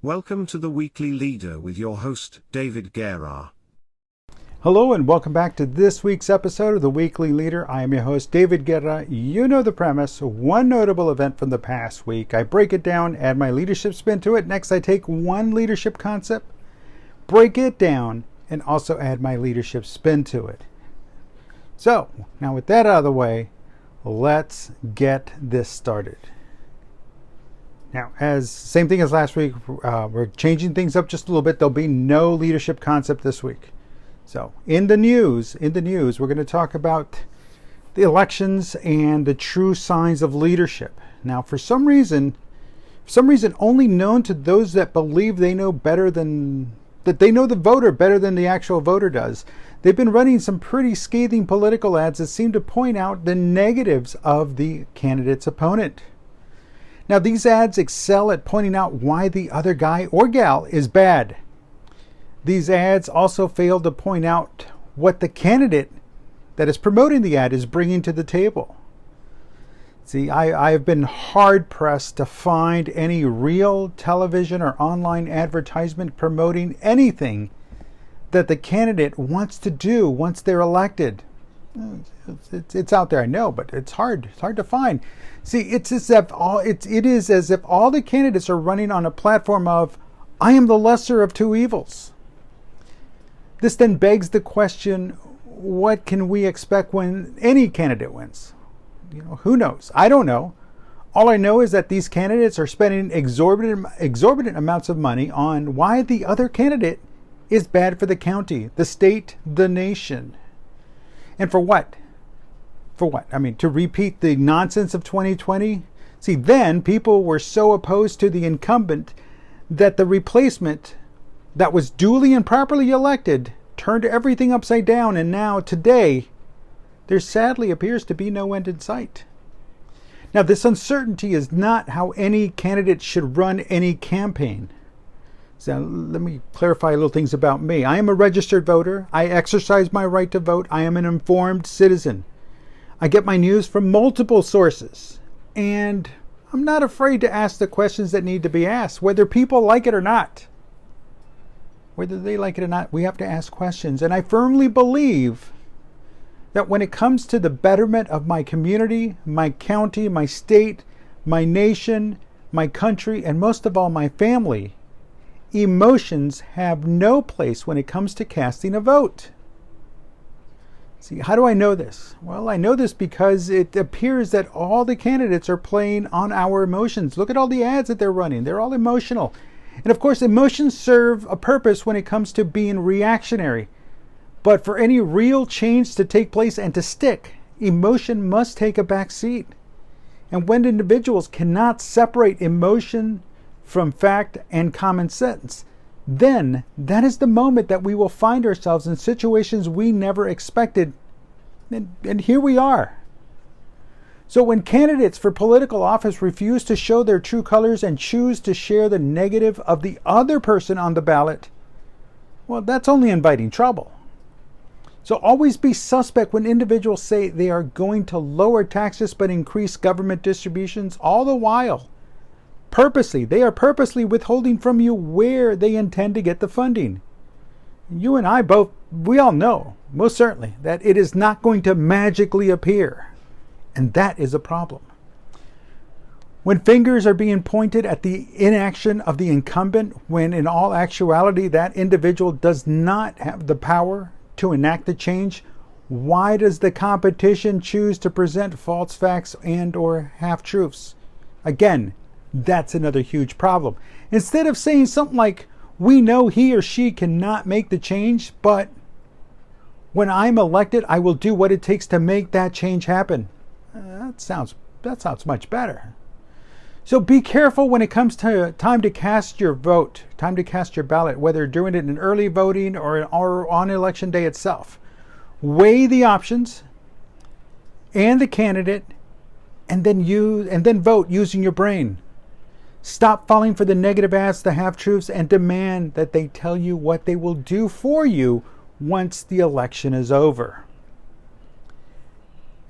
Welcome to the Weekly Leader with your host, David Guerra. Hello and welcome back to this week's episode of the Weekly Leader. I am your host, David Guerra. You know the premise. One notable event from the past week. I break it down, add my leadership spin to it. Next, I take one leadership concept, break it down, and also add my leadership spin to it. So, now with that out of the way, let's get this started. Now, same thing as last week, we're changing things up just a little bit. There'll be no leadership concept this week. So, in the news, we're going to talk about the elections and the true signs of leadership. Now, for some reason only known to those that believe they know that they know the voter better than the actual voter does. They've been running some pretty scathing political ads that seem to point out the negatives of the candidate's opponent. Now, these ads excel at pointing out why the other guy or gal is bad. These ads also fail to point out what the candidate that is promoting the ad is bringing to the table. See, I've been hard-pressed to find any real television or online advertisement promoting anything that the candidate wants to do once they're elected. It's out there, I know, but it's hard to find. See, it is as if all the candidates are running on a platform of, I am the lesser of two evils. This then begs the question, what can we expect when any candidate wins? Who knows? I don't know. All I know is that these candidates are spending exorbitant amounts of money on why the other candidate is bad for the county, the state, the nation. And for what? For what? I mean, to repeat the nonsense of 2020? See, then people were so opposed to the incumbent that the replacement that was duly and properly elected turned everything upside down. And now, today, there sadly appears to be no end in sight. Now, this uncertainty is not how any candidate should run any campaign. So let me clarify a little things about me. I am a registered voter. I exercise my right to vote. I am an informed citizen. I get my news from multiple sources. And I'm not afraid to ask the questions that need to be asked, whether people like it or not. Whether they like it or not, we have to ask questions. And I firmly believe that when it comes to the betterment of my community, my county, my state, my nation, my country, and most of all, my family, emotions have no place when it comes to casting a vote. See, how do I know this? Well, I know this because it appears that all the candidates are playing on our emotions. Look at all the ads that they're running. They're all emotional. And of course, emotions serve a purpose when it comes to being reactionary. But for any real change to take place and to stick, emotion must take a back seat. And when individuals cannot separate emotion from fact and common sense, then that is the moment that we will find ourselves in situations we never expected. And here we are. So when candidates for political office refuse to show their true colors and choose to share the negative of the other person on the ballot, well, that's only inviting trouble. So always be suspect when individuals say they are going to lower taxes but increase government distributions, all the while they are purposely withholding from you where they intend to get the funding. You and I both, we all know, most certainly, that it is not going to magically appear. And that is a problem. When fingers are being pointed at the inaction of the incumbent, when in all actuality that individual does not have the power to enact the change, why does the competition choose to present false facts and or half-truths? Again, that's another huge problem. Instead of saying something like, we know he or she cannot make the change, but when I'm elected, I will do what it takes to make that change happen. That sounds much better. So be careful when it comes to time to cast your vote, time to cast your ballot, whether you're doing it in early voting or on election day itself. Weigh the options and the candidate, and then vote using your brain. Stop falling for the negative ads, the half-truths, and demand that they tell you what they will do for you once the election is over.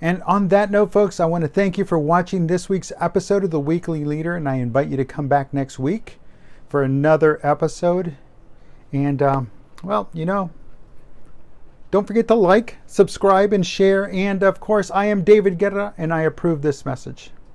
And on that note, folks, I want to thank you for watching this week's episode of The Weekly Leader, and I invite you to come back next week for another episode. And, well, you know, don't forget to like, subscribe, and share. And, of course, I am David Guerra, and I approve this message.